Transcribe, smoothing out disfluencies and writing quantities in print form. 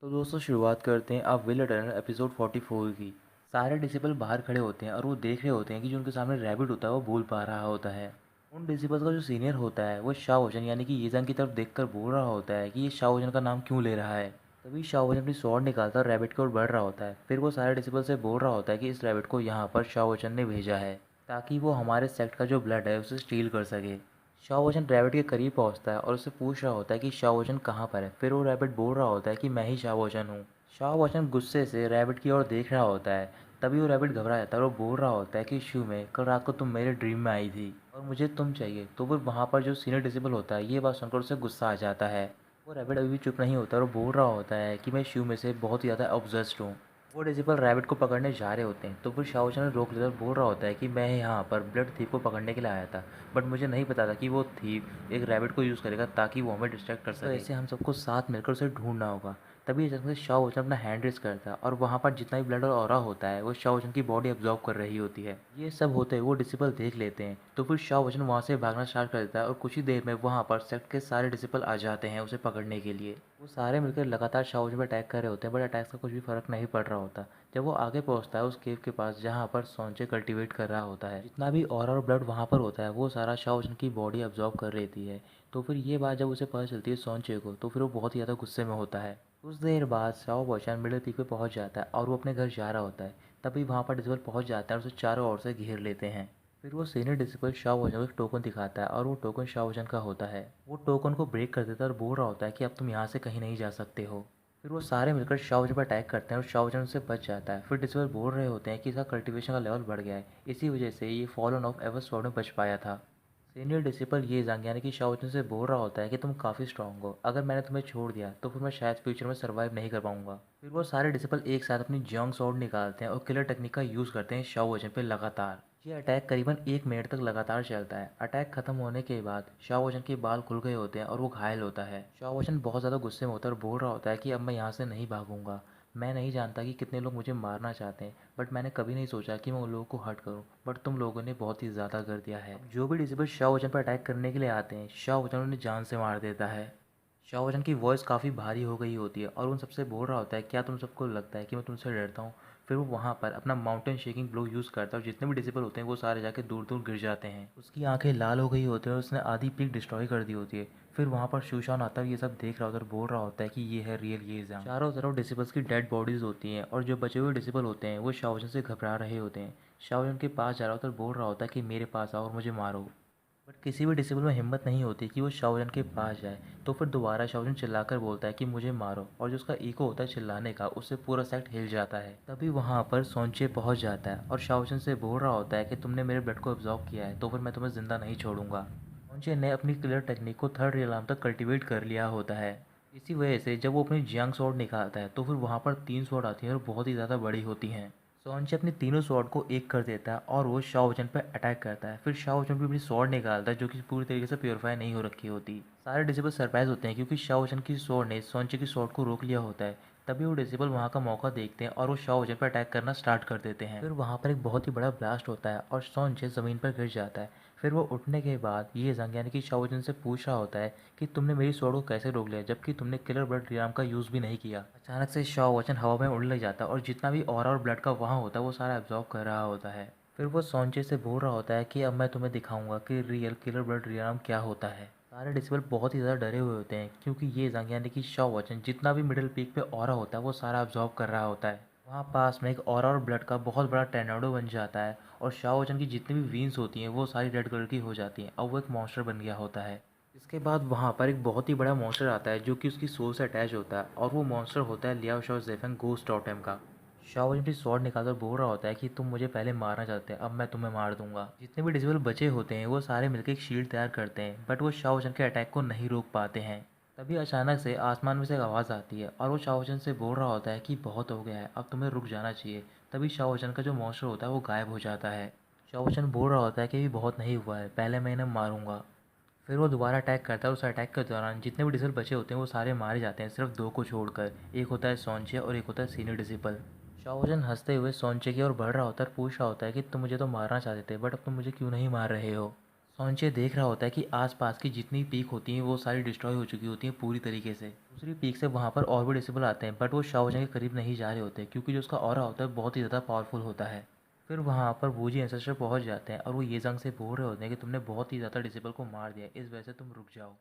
तो दोस्तों शुरुआत करते हैं आप विल टनल एपिसोड 44 की। सारे डिसिपल बाहर खड़े होते हैं और वो देख रहे होते हैं कि जो उनके सामने रैबिट होता है वो बोल पा रहा होता है। उन डिसिपल्स का जो सीनियर होता है वो शाओजन यानी कि येजान की तरफ देखकर बोल रहा होता है कि ये शाओजन का नाम क्यों ले रहा है। तभी शाओजन अपनी स्वॉर्ड निकालता और रैबिट की ओर बढ़ रहा होता है। फिर वो सारे डिसिपल से बोल रहा होता है कि इस रैबिट को यहाँ पर शाओजन ने भेजा है ताकि वो हमारे सेक्ट का जो ब्लड है उसे स्टील कर सके। शाओजन रैबिट के करीब पहुंचता है और उससे पूछ रहा होता है कि शाओजन कहाँ पर है। फिर वो रैबिट बोल रहा होता है कि मैं ही शाओजन हूँ। शाओजन गुस्से से रैबिट की ओर देख रहा होता है। तभी वो रैबिट घबरा जाता है और वो बोल रहा होता है कि शू में कल रात को तुम मेरे ड्रीम में आई थी और मुझे तुम चाहिए। तो फिर वहाँ पर जो सीनियर डिसेबल होता है ये बात सुनकर उसे गुस्सा आ जाता है। वो रैबिट अभी भी चुप नहीं होता और वो बोल रहा होता है कि मैं शू में से बहुत ही ज़्यादा ऑब्सेस्ड हूँ। वो डिसेबल रैबिट को पकड़ने जा रहे होते हैं तो फिर शाओजन ने रोक लेकर बोल रहा होता है कि मैं यहाँ पर ब्लड थीप को पकड़ने के लिए आया था, बट मुझे नहीं पता था कि वो थीप एक रैबिट को यूज़ करेगा ताकि वो हमें डिस्ट्रैक्ट कर सके। ऐसे हम सबको साथ मिलकर उसे ढूंढना होगा। तभी अचानक से शाओजन अपना हैंड रेस करता है और वहाँ पर जितना भी ब्लड और ऑरा होता है वो शाओजन की बॉडी अब्जॉर्ब कर रही होती है। ये सब होते हुए वो डिसिपल देख लेते हैं तो फिर शाओजन वहाँ से भागना स्टार्ट कर देता है और कुछ ही देर में वहाँ पर सेक्ट के सारे डिसिपल आ जाते हैं उसे पकड़ने के लिए। वो सारे मिलकर लगातार शाओजन पर अटैक कर रहे होते हैं बट अटैक का कुछ भी फर्क नहीं पड़ रहा होता। जब वो आगे पहुंचता है उस केव के पास जहाँ पर सॉन्चे कल्टीवेट कर रहा होता है, जितना भी और ब्लड वहाँ पर होता है वो सारा शाओजन की बॉडी अब्जॉर्ब कर लेती है। तो फिर ये बात जब उसे पता चलती है सॉन्चे को तो फिर वो बहुत ही ज़्यादा गुस्से में होता है। कुछ देर बाद शाओ बॉचान मिडिल पीक पे पहुंच जाता है और वो अपने घर जा रहा होता है। तभी वहाँ पर डिसिपल पहुंच जाता है और उसे चारों ओर से घेर लेते हैं। फिर वो सीनियर डिसिपल शाओ वजन को एक टोकन दिखाता है और वो टोकन शाओ वजन का होता है। वो टोकन को ब्रेक कर देता है और बोल रहा होता है कि अब तुम यहाँ से कहीं नहीं जा सकते हो। फिर वो सारे मिलकर शाओजन पर अटैक करते हैं और शाओजन उससे बच जाता है। फिर डिस्वर बोल रहे होते हैं कि इसका कल्टीवेशन का लेवल बढ़ गया है, इसी वजह से ये फॉलन ऑफ एवर स्वॉर्ड में बच पाया था। सीनियर डिसिपल ये जांग यानी कि शाओजन से बोल रहा होता है कि तुम काफ़ी स्ट्रांग हो, अगर मैंने तुम्हें छोड़ दिया तो फिर मैं शायद फ्यूचर में सर्वाइव नहीं कर पाऊंगा। फिर वो सारे डिसिपल एक साथ अपनी जंग स्वॉर्ड निकालते हैं और किलर टेक्निक का यूज़ करते हैं शाओजन पे लगातार। ये अटैक करीबन 1 मिनट तक लगातार चलता है। अटैक खत्म होने के बाद शाओजन के बाल खुल गए होते हैं और वो घायल होता है। शाओजन बहुत ज़्यादा गुस्से में होता है और बोल रहा होता है कि अब मैं यहाँ से नहीं भागूंगा। मैं नहीं जानता कि कितने लोग मुझे मारना चाहते हैं, बट मैंने कभी नहीं सोचा कि मैं उन लोगों को हर्ट करूं, बट तुम लोगों ने बहुत ही ज़्यादा कर दिया है। अब जो भी डिसेबल शाओजन पर अटैक करने के लिए आते हैं शाओजन उन्हें जान से मार देता है। शाओजन की वॉइस काफ़ी भारी हो गई होती है और उन सबसे बोल रहा होता है क्या तुम सबको लगता है कि मैं तुमसे डरता हूँ। फिर वो वहाँ पर अपना माउंटेन शेकिंग ब्लो यूज़ करता है और जितने भी डिसेबल होते हैं वो सारे जाके दूर दूर गिर जाते हैं। उसकी आंखें लाल हो गई होती हैं और उसने आधी पीक डिस्ट्रॉय कर दी होती है। फिर वहाँ पर शूशान आता है, ये सब देख रहा होता है और बोल रहा होता है कि ये है रियल येज़ांग। चारों तरफ डिसेबल्स की डेड बॉडीज़ होती हैं और जो बचे हुए डिसेबल होते हैं वो शाओजन से घबरा रहे होते हैं। शाओजन के पास जा रहा होता है और बोल रहा होता है कि मेरे पास आओ और मुझे मारो। बट किसी भी डिसेबल में हिम्मत नहीं होती कि वो शाओजन के पास जाए। तो फिर दोबारा शाओजन चिल्लाकर बोलता है कि मुझे मारो और जो उसका ईको होता है चिल्लाने का उससे पूरा सेक्ट हिल जाता है। तभी वहाँ पर सोंचे पहुँच जाता है और शाओजन से बोल रहा होता है कि तुमने मेरे ब्लड को एब्जॉर्ब किया है तो फिर मैं तुम्हें ज़िंदा नहीं छोड़ूंगा। सोंचे ने अपनी क्लियर टेक्निक को थर्ड रियलाम तक कल्टीवेट कर लिया होता है। इसी वजह से जब वो अपनी जियांग स्वॉर्ड निकालता है तो फिर वहाँ पर 3 स्वॉर्ड आती हैं और बहुत ही ज़्यादा बड़ी होती हैं। सॉन्चे अपने तीनों स्वॉर्ड को एक कर देता है और वो शाओजन पर अटैक करता है। फिर शाओजन भी अपनी स्वॉर्ड निकालता है जो कि पूरी तरीके से प्योरीफाई नहीं हो रखी होती। सारे डिसेबल सरप्राइज होते हैं क्योंकि शाओजन की स्वॉर्ड ने सॉन्चे की स्वॉर्ड को रोक लिया होता है। तभी वो डिसेबल वहाँ का मौका देखते हैं और वो शाओजन पर अटैक करना स्टार्ट कर देते हैं। फिर वहाँ पर एक बहुत ही बड़ा ब्लास्ट होता है और सॉन्चे ज़मीन पर गिर जाता है। फिर वो उठने के बाद ये जंग यानी कि शाओजन से पूछ रहा होता है कि तुमने मेरी स्वॉर्ड को कैसे रोक लिया जबकि तुमने किलर ब्लड रियाम का यूज़ भी नहीं किया। अचानक से शाओजन हवा में उड़ने लग जाता है और जितना भी और ब्लड का वहाँ होता है वो सारा एब्जॉर्ब कर रहा होता है। फिर वो सॉन्चे से बोल रहा होता है कि अब मैं तुम्हें दिखाऊंगा कि रियल किलर ब्लड रियाम क्या होता है। सारे डिसेबल बहुत ही ज़्यादा डरे हुए होते हैं क्योंकि ये जंग यानी कि शाओजन जितना भी मिडिल पीक पे ऑरा होता है वो सारा एब्जॉर्ब कर रहा होता है। वहाँ पास में एक और ब्लड का बहुत बड़ा टर्नेडो बन जाता है और शाओजन की जितनी भी वीन्स होती हैं वो सारी रेड कलर की हो जाती हैं और वो एक मॉन्स्टर बन गया होता है। इसके बाद वहाँ पर एक बहुत ही बड़ा मॉन्स्टर आता है जो कि उसकी सोल से अटैच होता है और वो मॉन्स्टर होता है लियाओ शाओ ज़ेफेंग गोस्ट टोटेम का। शाओजन अपनी स्वॉर्ड निकालकर बोल रहा होता है कि तुम मुझे पहले मारना चाहते हैं, अब मैं तुम्हें मार दूंगा। जितने भी डिसेबल बचे होते हैं वो सारे मिलकर एक शील्ड तैयार करते हैं बट वो शाओजन के अटैक को नहीं रोक पाते हैं। तभी अचानक से आसमान में से एक आवाज़ आती है और वो शाओजन से बोल रहा होता है कि बहुत हो गया है, अब तुम्हें रुक जाना चाहिए। तभी शाओजन का जो मॉन्स्टर होता है वो गायब हो जाता है। शाओजन बोल रहा होता है कि अभी बहुत नहीं हुआ है, पहले मैं इन्हें मारूंगा। फिर वो दोबारा अटैक करता है और उस अटैक के दौरान जितने भी डिसेबल बचे होते हैं वो सारे मारे जाते हैं सिर्फ दो को छोड़कर। एक होता है सॉन्चे और एक होता है सीनियर डिसेबल। शाओजन हंसते हुए सॉन्चे की ओर बढ़ रहा होता है और पूछ रहा होता है कि तुम मुझे तो मारना चाहते थे बट अब तुम मुझे क्यों नहीं मार रहे हो। सॉन्चे देख रहा होता है कि आसपास की जितनी पीक होती हैं वो सारी डिस्ट्रॉय हो चुकी होती हैं पूरी तरीके से। दूसरी पीक से वहाँ पर और भी डिसेबल आते हैं, बट वो शाओजंग के करीब नहीं जा रहे होते क्योंकि जो उसका ऑरा होता है बहुत ही ज़्यादा पावरफुल होता है। फिर वहाँ पर वूजी एंसेस्टर पहुँच जाते हैं और वो येजंग से बोल रहे होते हैं कि तुमने बहुत ही ज़्यादा डिसेबल को मार दिया, इस वजह से तुम रुक जाओ।